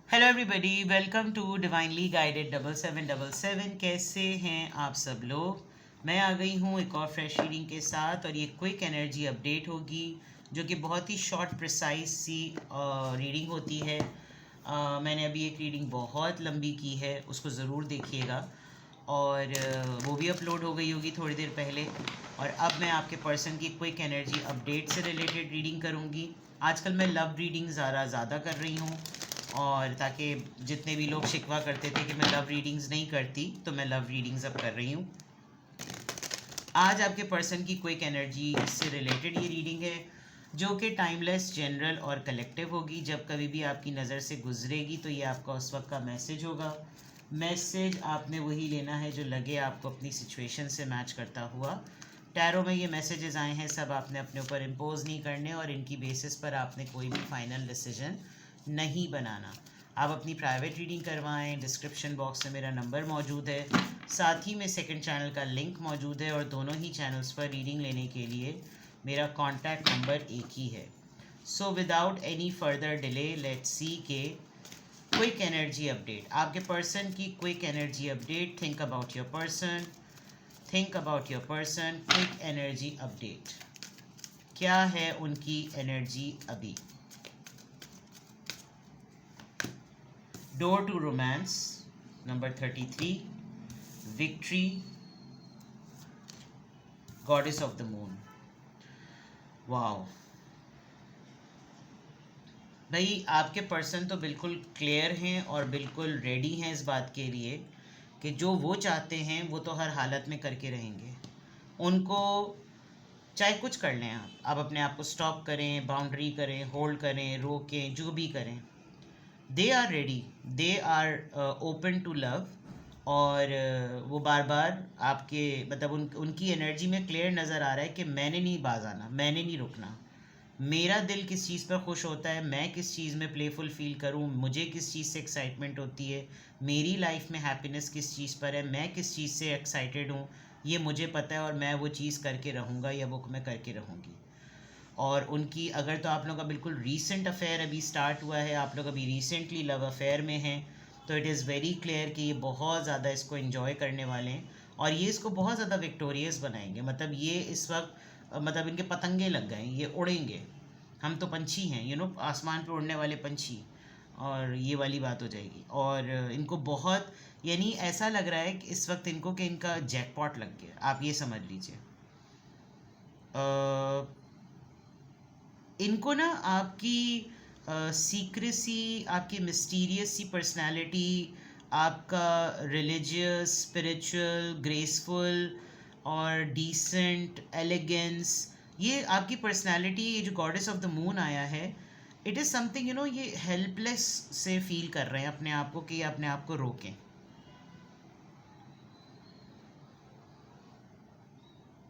Hello everybody, welcome to divinely guided 7777। कैसे हैं आप सब लोग। मैं आ गई हूँ एक और फ्रेश रीडिंग के साथ, और ये क्विक एनर्जी अपडेट होगी जो कि बहुत ही शॉर्ट प्रिसाइज सी रीडिंग होती है। मैंने अभी एक रीडिंग बहुत लंबी की है, उसको ज़रूर देखिएगा, और वो भी अपलोड हो गई होगी थोड़ी देर पहले। और अब मैं आपके पर्सन की क्विक एनर्जी अपडेट से रिलेटेड रीडिंग करूँगी। आजकल मैं लव रीडिंग ज़्यादा कर रही हूँ, और ताकि जितने भी लोग शिकवा करते थे कि मैं लव रीडिंग्स नहीं करती, तो मैं लव रीडिंग्स अब कर रही हूँ। आज आपके पर्सन की क्विक एनर्जी से रिलेटेड ये रीडिंग है, जो कि टाइमलेस, जनरल और कलेक्टिव होगी। जब कभी भी आपकी नज़र से गुजरेगी तो ये आपका उस वक्त का मैसेज होगा। मैसेज आपने वही लेना है जो लगे आपको अपनी सिचुएशन से मैच करता हुआ। टैरो में ये मैसेजेस आए हैं, सब आपने अपने ऊपर इम्पोज नहीं करने, और इनकी बेसिस पर आपने कोई भी फाइनल डिसीजन नहीं बनाना। आप अपनी प्राइवेट रीडिंग करवाएं। डिस्क्रिप्शन बॉक्स में मेरा नंबर मौजूद है, साथ ही में सेकंड चैनल का लिंक मौजूद है, और दोनों ही चैनल्स पर रीडिंग लेने के लिए मेरा कॉन्टैक्ट नंबर एक ही है। So without any further delay, let's see के क्विक एनर्जी अपडेट, आपके पर्सन की quick energy update. Think about your person, think about your person. Quick energy update, क्या है उनकी एनर्जी अभी। Door to romance number 33, victory, goddess of the moon. Wow भाई, आपके person तो बिल्कुल क्लियर हैं और बिल्कुल रेडी हैं इस बात के लिए कि जो वो चाहते हैं वो तो हर हालत में करके रहेंगे। उनको चाहे कुछ कर लें, आप अपने आप को स्टॉप करें, बाउंड्री करें, होल्ड करें, रोकें, जो भी करें, they are ready, they are open to love. और वो बार बार आपके मतलब उनकी एनर्जी में क्लियर नज़र आ रहा है कि मैंने नहीं बाज आना, मैंने नहीं रुकना। मेरा दिल किस चीज़ पर खुश होता है, मैं किस चीज़ में प्लेफुल फील करूं, मुझे किस चीज़ से एक्साइटमेंट होती है, मेरी लाइफ में हैप्पीनेस किस चीज़ पर है, मैं किस चीज़ से एक्साइटेड हूँ, ये मुझे पता है, और मैं वो चीज़ करके रहूँगा या वो मैं करके रहूँगी। और उनकी अगर तो आप लोगों का बिल्कुल रीसेंट अफेयर अभी स्टार्ट हुआ है, आप लोग अभी रिसेंटली लव अफेयर में हैं, तो इट इज़ वेरी क्लियर कि ये बहुत ज़्यादा इसको इन्जॉय करने वाले हैं, और ये इसको बहुत ज़्यादा विक्टोरियस बनाएंगे। मतलब ये इस वक्त मतलब इनके पतंगे लग गए, ये उड़ेंगे। हम तो पंछी हैं, आसमान पे उड़ने वाले पंछी, और ये वाली बात हो जाएगी। और इनको बहुत, यानी ऐसा लग रहा है कि इस वक्त इनको कि इनका जैकपॉट लग गया, आप ये समझ लीजिए। इनको ना आपकी सीक्रेसी, आपकी मिस्टीरियस सी पर्सनैलिटी, आपका रिलीजियस, स्पिरिचुअल, ग्रेसफुल और डिसेंट एलिगेंस, ये आपकी पर्सनैलिटी, ये जो गॉडेस ऑफ द मून आया है, इट इज़ समथिंग, ये हेल्पलेस से फील कर रहे हैं अपने आप को, कि अपने आप को रोकें।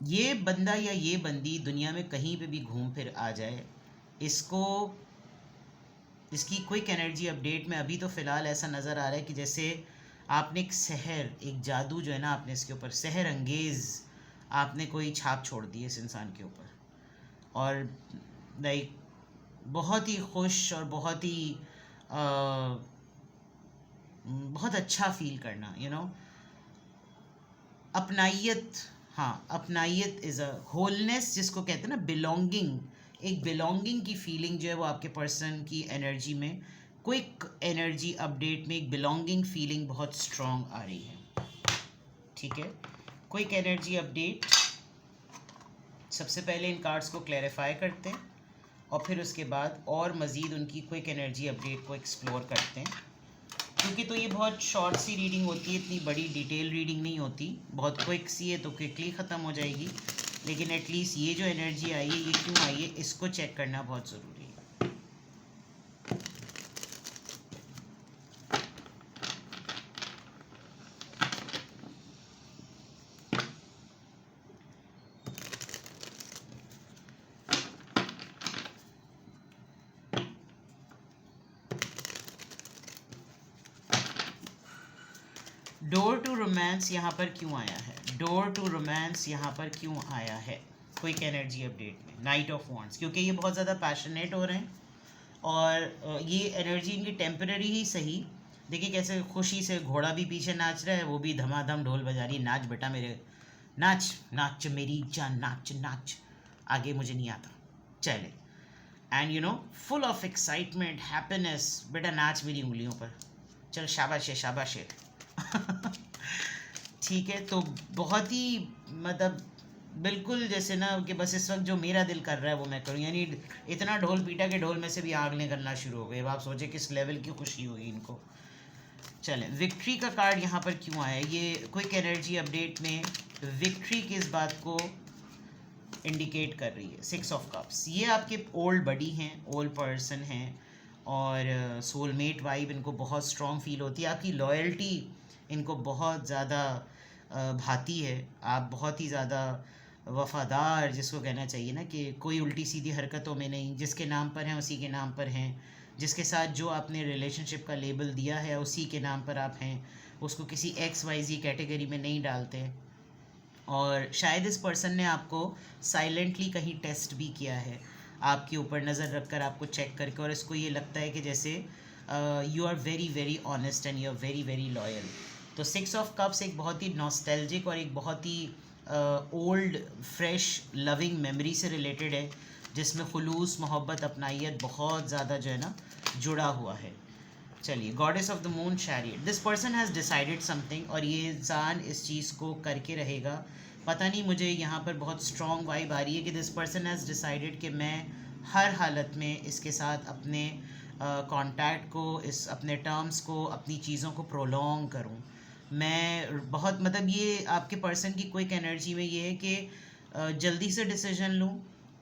ये बंदा या ये बंदी दुनिया में कहीं पे भी घूम फिर आ जाए, इसको, इसकी क्विक एनर्जी अपडेट में अभी तो फ़िलहाल ऐसा नज़र आ रहा है कि जैसे आपने एक सहर, एक जादू जो है ना, आपने इसके ऊपर सहर अंगेज़ आपने कोई छाप छोड़ दी है इस इंसान के ऊपर। और लाइक बहुत ही खुश और बहुत ही बहुत अच्छा फील करना, अपनाइयत। हाँ, अपनाइयत इज़ अ होलनेस, जिसको कहते हैं ना बिलोंगिंग, एक बिलोंगिंग की फीलिंग जो है वो आपके पर्सन की एनर्जी में, क्विक एनर्जी अपडेट में एक बिलोंगिंग फीलिंग बहुत स्ट्रॉन्ग आ रही है। ठीक है, क्विक एनर्जी अपडेट। सबसे पहले इन कार्ड्स को क्लैरिफाई करते हैं, और फिर उसके बाद और मज़ीद उनकी क्विक एनर्जी अपडेट को एक्सप्लोर करते हैं। क्योंकि तो ये बहुत शॉर्ट सी रीडिंग होती है, इतनी बड़ी डिटेल रीडिंग नहीं होती, बहुत क्विक सी है तो क्विकली ख़त्म हो जाएगी। लेकिन एटलीस्ट ये जो एनर्जी आई है, ये क्यों आई है, इसको चेक करना बहुत ज़रूरी है। डोर टू रोमांस यहाँ पर क्यों आया है, डोर टू रोमांस यहाँ पर क्यों आया है क्विक एनर्जी अपडेट में। नाइट ऑफ वॉन्ड्स, क्योंकि ये बहुत ज़्यादा पैशनेट हो रहे हैं, और ये एनर्जी इनकी टेम्पररी ही सही। देखिए कैसे खुशी से घोड़ा भी पीछे नाच रहा है, वो भी धमाधम ढोल बजा रही है, नाच बेटा मेरे, नाच नाच मेरी जान, नाच नाच, आगे मुझे नहीं आता, चले। And you know full of excitement, happiness, बेटा नाच मेरी उंगलियों पर, चल शाबाश है शाबाश है। ठीक है, तो बहुत ही मतलब बिल्कुल जैसे ना कि बस इस वक्त जो मेरा दिल कर रहा है वो मैं करूँ, यानी इतना ढोल पीटा के ढोल में से भी आग निकलना शुरू हो गई। अब आप सोचे किस लेवल की खुशी हुई इनको। चलें, विक्ट्री का कार्ड यहाँ पर क्यों आया, ये क्विक एनर्जी अपडेट में विक्ट्री किस बात को इंडिकेट कर रही है। 6 ऑफ कप्स, ये आपके ओल्ड बडी हैं, ओल्ड पर्सन हैं, और सोलमेट वाइब इनको बहुत स्ट्रॉन्ग फील होती है, आपकी लॉयल्टी इनको बहुत ज़्यादा भाती है, आप बहुत ही ज़्यादा वफ़ादार जिसको कहना चाहिए ना, कि कोई उल्टी सीधी हरकतों में नहीं, जिसके नाम पर हैं उसी के नाम पर हैं, जिसके साथ जो आपने रिलेशनशिप का लेबल दिया है उसी के नाम पर आप हैं, उसको किसी XYZ कैटेगरी में नहीं डालते। और शायद इस पर्सन ने आपको साइलेंटली कहीं टेस्ट भी किया है, आपके ऊपर नज़र रख कर, आपको चेक करके, और इसको ये लगता है कि जैसे you are very very honest and you are very very loyal. तो 6 ऑफ कप्स एक बहुत ही नॉस्टैल्जिक और एक बहुत ही ओल्ड फ्रेश लविंग मेमोरी से रिलेटेड है, जिसमें खुलूस, मोहब्बत, अपनाइयत बहुत ज़्यादा जो है ना जुड़ा हुआ है। चलिए, goddess of the moon chariot, this person has decided something, और ये इंसान इस चीज़ को करके रहेगा। पता नहीं, मुझे यहाँ पर बहुत स्ट्रॉन्ग वाइब आ रही है कि दिस पर्सन हैज़ डिसाइडेड कि मैं हर हालत में इसके साथ अपने कांटेक्ट को, इस अपने टर्म्स को, अपनी चीज़ों को प्रोलॉन्ग करूँ। मैं बहुत मतलब ये आपके पर्सन की क्विक एनर्जी में ये है कि जल्दी से डिसीजन लूँ,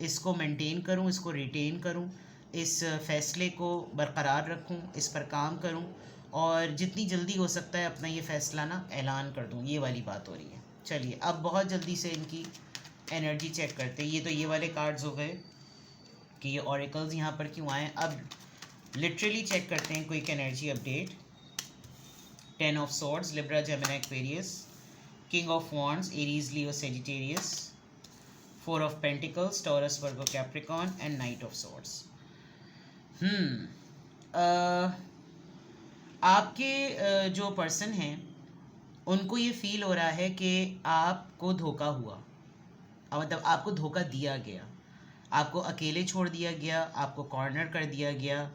इसको मेंटेन करूँ, इसको रिटेन करूँ, इस फ़ैसले को बरकरार रखूं, इस पर काम करूं, और जितनी जल्दी हो सकता है अपना ये फ़ैसला ना ऐलान कर दूं, ये वाली बात हो रही है। चलिए, अब बहुत जल्दी से इनकी एनर्जी चेक करते हैं। ये तो ये वाले कार्ड्स हो गए कि ये ऑरेकल्स यहाँ पर क्यों आए। अब लिटरली चेक करते हैं quick energy update. 10 of swords, Libra, Gemini, Aquarius. King of wands, Aries, Leo, Sagittarius. 4 of pentacles, taurus, Virgo, Capricorn, and night of swords. आपके जो पर्सन हैं उनको ये फील हो रहा है कि आपको धोखा हुआ, मतलब आपको धोखा दिया गया, आपको अकेले छोड़ दिया गया, आपको कॉर्नर कर दिया गया।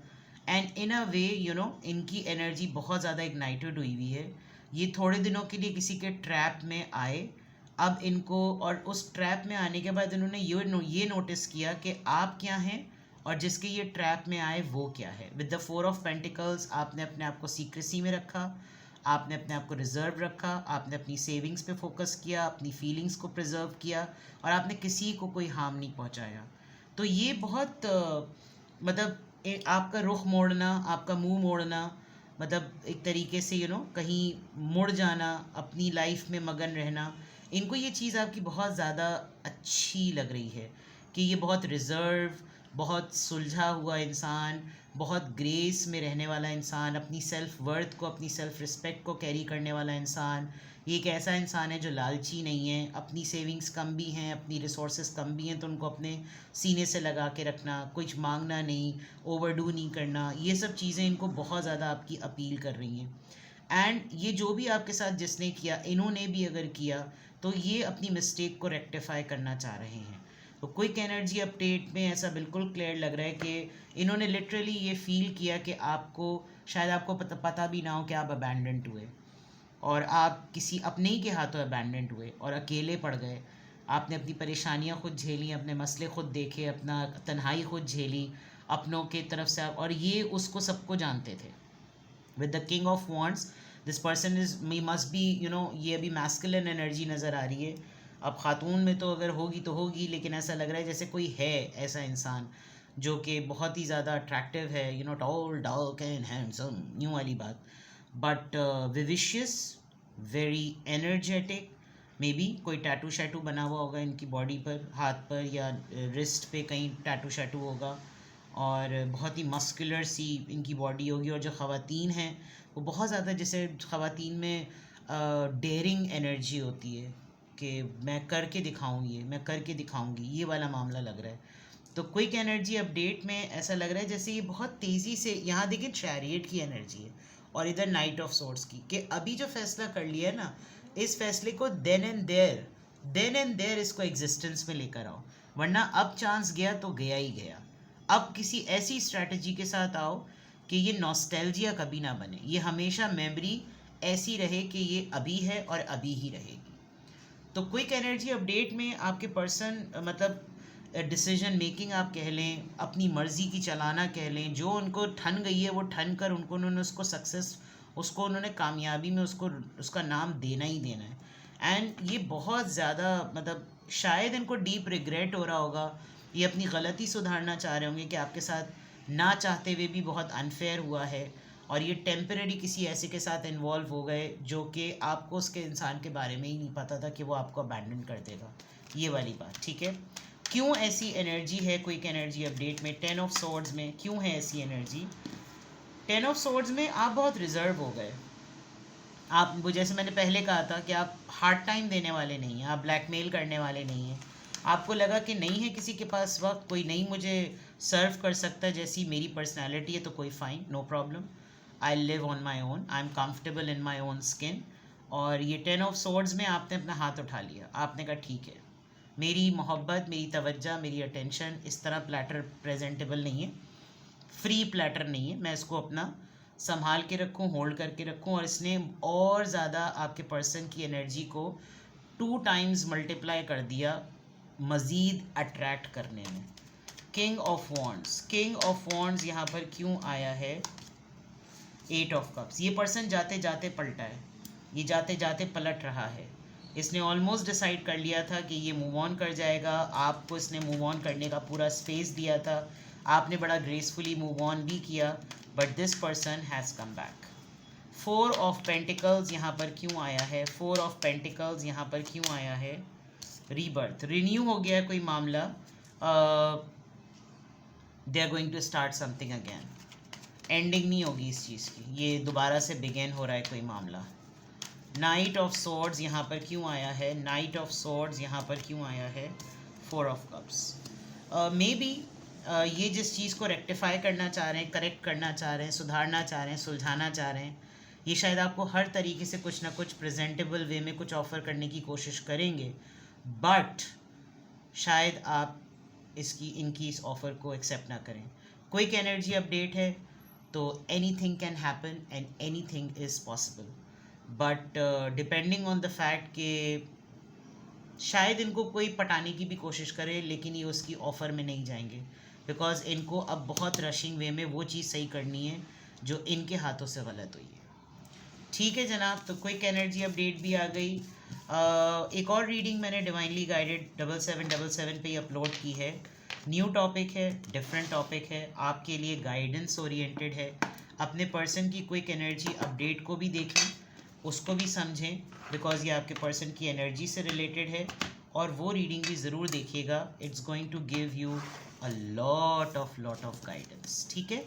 And in a way you know इनकी एनर्जी बहुत ज़्यादा इग्नाइटेड हुई हुई है। ये थोड़े दिनों के लिए किसी के ट्रैप में आए, अब इनको, और उस ट्रैप में आने के बाद इन्होंने ये नोटिस किया कि आप क्या हैं और जिसके ये ट्रैप में आए वो क्या है। विद द 4 ऑफ पेंटिकल्स, आपने अपने आप को सीक्रेसी में रखा, आपने अपने आप को रिजर्व रखा, आपने अपनी सेविंग्स पे फोकस किया, अपनी फीलिंग्स को प्रिजर्व किया, और आपने किसी को कोई हार्म नहीं पहुंचाया। तो ये बहुत मतलब आपका रुख मोड़ना, आपका मुंह मोड़ना, मतलब एक तरीके से कहीं मुड़ जाना, अपनी लाइफ में मगन रहना, इनको ये चीज़ आपकी बहुत ज़्यादा अच्छी लग रही है कि ये बहुत रिज़र्व, बहुत सुलझा हुआ इंसान, बहुत ग्रेस में रहने वाला इंसान, अपनी सेल्फ वर्थ को, अपनी सेल्फ रिस्पेक्ट को कैरी करने वाला इंसान, ये एक ऐसा इंसान है जो लालची नहीं है। अपनी सेविंग्स कम भी हैं, अपनी रिसोर्सेज कम भी हैं, तो उनको अपने सीने से लगा के रखना, कुछ मांगना नहीं, ओवरडू नहीं करना, ये सब चीज़ें इनको बहुत ज़्यादा आपकी अपील कर रही हैं। एंड ये जो भी आपके साथ जिसने किया, इन्होंने भी अगर किया, तो ये अपनी मिस्टेक को रेक्टिफाई करना चाह रहे हैं। तो क्विक एनर्जी अपडेट में ऐसा बिल्कुल क्लियर लग रहा है कि इन्होंने लिटरली ये फील किया कि आपको, शायद आपको पता भी ना हो कि आप अबैंडेंट हुए, और आप किसी अपने ही के हाथों अबैंडेंट हुए और अकेले पड़ गए। आपने अपनी परेशानियां खुद झेली, अपने मसले खुद देखे, अपना तन्हाई खुद झेली अपनों के तरफ से, और ये उसको सबको जानते थे। With the king of wands, this person is me must be ये अभी मैस्कुलिन एनर्जी नज़र आ रही है। अब ख़ातून में तो अगर होगी तो होगी, लेकिन ऐसा लग रहा है जैसे कोई है ऐसा इंसान जो कि बहुत ही ज़्यादा अट्रैक्टिव है, tall, dark and handsome, new वाली बात, but vivacious, very energetic. Maybe कोई टैटू शैटू बना हुआ होगा इनकी बॉडी पर, हाथ पर या रिस्ट पे कहीं टैटू शैटू होगा, और बहुत ही मस्कुलर सी इनकी बॉडी होगी। और जो ख़वातीन हैं वो बहुत ज़्यादा, जैसे ख़वातीन में डेयरिंग एनर्जी होती है कि मैं करके दिखाऊँ, ये मैं करके दिखाऊँगी, ये वाला मामला लग रहा है। तो क्विक एनर्जी अपडेट में ऐसा लग रहा है जैसे ये बहुत तेज़ी से, यहाँ देखिए चैरियट की एनर्जी है और इधर नाइट ऑफ सोर्ट्स की, कि अभी जो फैसला कर लिया है ना, इस फैसले को देन एंड देयर इसको एग्जिस्टेंस में लेकर आओ, वरना अब चांस गया तो गया ही गया। अब किसी ऐसी स्ट्रैटेजी के साथ आओ कि ये नॉस्टैल्जिया कभी ना बने, ये हमेशा मेमोरी ऐसी रहे कि ये अभी है और अभी ही रहेगी। तो क्विक एनर्जी अपडेट में आपके पर्सन मतलब डिसीजन मेकिंग आप कह लें, अपनी मर्ज़ी की चलाना कह लें, जो उनको ठन गई है वो ठन कर उन्होंने उसको सक्सेस, उसको उन्होंने कामयाबी में उसको उसका नाम देना ही देना है। एंड ये बहुत ज़्यादा मतलब शायद इनको डीप रिग्रेट हो रहा होगा, ये अपनी गलती सुधारना चाह रहे होंगे कि आपके साथ ना चाहते हुए भी बहुत अनफेयर हुआ है और ये टेम्परेरी किसी ऐसे के साथ इन्वॉल्व हो गए जो कि आपको उसके इंसान के बारे में ही नहीं पता था कि वो आपको अबैंडन कर देगा, ये वाली बात। ठीक है, क्यों ऐसी एनर्जी है क्विक एनर्जी अपडेट में? 10 ऑफ सोर्ड्स में क्यों है ऐसी एनर्जी? 10 ऑफ सोर्ड्स में आप बहुत रिजर्व हो गए, आप जैसे मैंने पहले कहा था कि आप हार्ड टाइम देने वाले नहीं हैं, आप ब्लैकमेल करने वाले नहीं हैं। आपको लगा कि नहीं है किसी के पास वक्त, कोई नहीं मुझे सर्व कर सकता जैसी मेरी पर्सनैलिटी है, तो कोई fine, no problem, I live on my own, I am comfortable in my own skin. और ये 10 ऑफ सोर्ड्स में आपने अपना हाथ उठा लिया, आपने कहा ठीक है, मेरी मोहब्बत, मेरी तवज्जो, मेरी अटेंशन इस तरह प्लेटर प्रेजेंटेबल नहीं है, फ्री प्लेटर नहीं है, मैं इसको अपना संभाल के रखूँ, होल्ड करके रखूँ। और इसने और ज़्यादा आपके पर्सन की एनर्जी को 2 टाइम्स मल्टीप्लाई कर दिया मज़ीद अट्रैक्ट करने में। किंग ऑफ वॉन्ड्स यहाँ पर क्यों आया है? 8 ऑफ कप्स, ये पर्सन जाते जाते पलटा है, ये जाते जाते पलट रहा है। इसने ऑलमोस्ट डिसाइड कर लिया था कि ये मूव ऑन कर जाएगा, आपको इसने मूव ऑन करने का पूरा स्पेस दिया था, आपने बड़ा ग्रेसफुली मूव ऑन भी किया, but this person has come back. 4 of pentacles यहाँ पर क्यों आया है? 4 ऑफ पेंटिकल्स यहाँ पर क्यों आया है? रीबर्थ, रिन्यू हो गया कोई मामला, they are going to start something again, ending नहीं होगी इस चीज़ की, ये दोबारा से बिगेन हो रहा है कोई मामला। नाइट ऑफ सोर्ड्स यहाँ पर क्यों आया है? नाइट ऑफ सोर्ड्स यहाँ पर क्यों आया है? 4 ऑफ कप्स। मे बी ये जिस चीज़ को रेक्टिफाई करना चाह रहे हैं, करेक्ट करना चाह रहे हैं, सुधारना चाह रहे हैं, सुलझाना चाह रहे हैं, ये शायद आपको हर तरीके से कुछ ना कुछ प्रेजेंटेबल वे में कुछ ऑफ़र करने की कोशिश करेंगे, बट शायद आप इनकी इस ऑफ़र को एक्सेप्ट ना करें। क्विक एनर्जी अपडेट है तो anything can happen and anything is possible, but depending on the fact कि शायद इनको कोई पटाने की भी कोशिश करे लेकिन ये उसकी ऑफ़र में नहीं जाएंगे, बिकॉज इनको अब बहुत रशिंग वे में वो चीज़ सही करनी है जो इनके हाथों से गलत हुई है। ठीक है जनाब, तो क्विक एनर्जी अपडेट भी आ गई। एक और रीडिंग मैंने डिवाइनली गाइडेड 7777 पे ही अपलोड की है, न्यू टॉपिक है, डिफरेंट टॉपिक है, आपके लिए गाइडेंस ओरिएंटेड है। अपने पर्सन की क्विक एनर्जी अपडेट को भी देखें, उसको भी समझें, बिकॉज ये आपके पर्सन की एनर्जी से रिलेटेड है, और वो रीडिंग भी ज़रूर देखिएगा, it's going to give you a lot of guidance. ठीक है,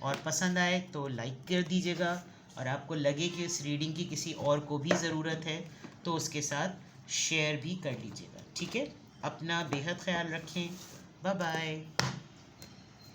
और पसंद आए तो लाइक कर दीजिएगा, और आपको लगे कि इस रीडिंग की किसी और को भी ज़रूरत है तो उसके साथ शेयर भी कर लीजिएगा। ठीक है, अपना बेहद ख्याल रखें, बाय बाय।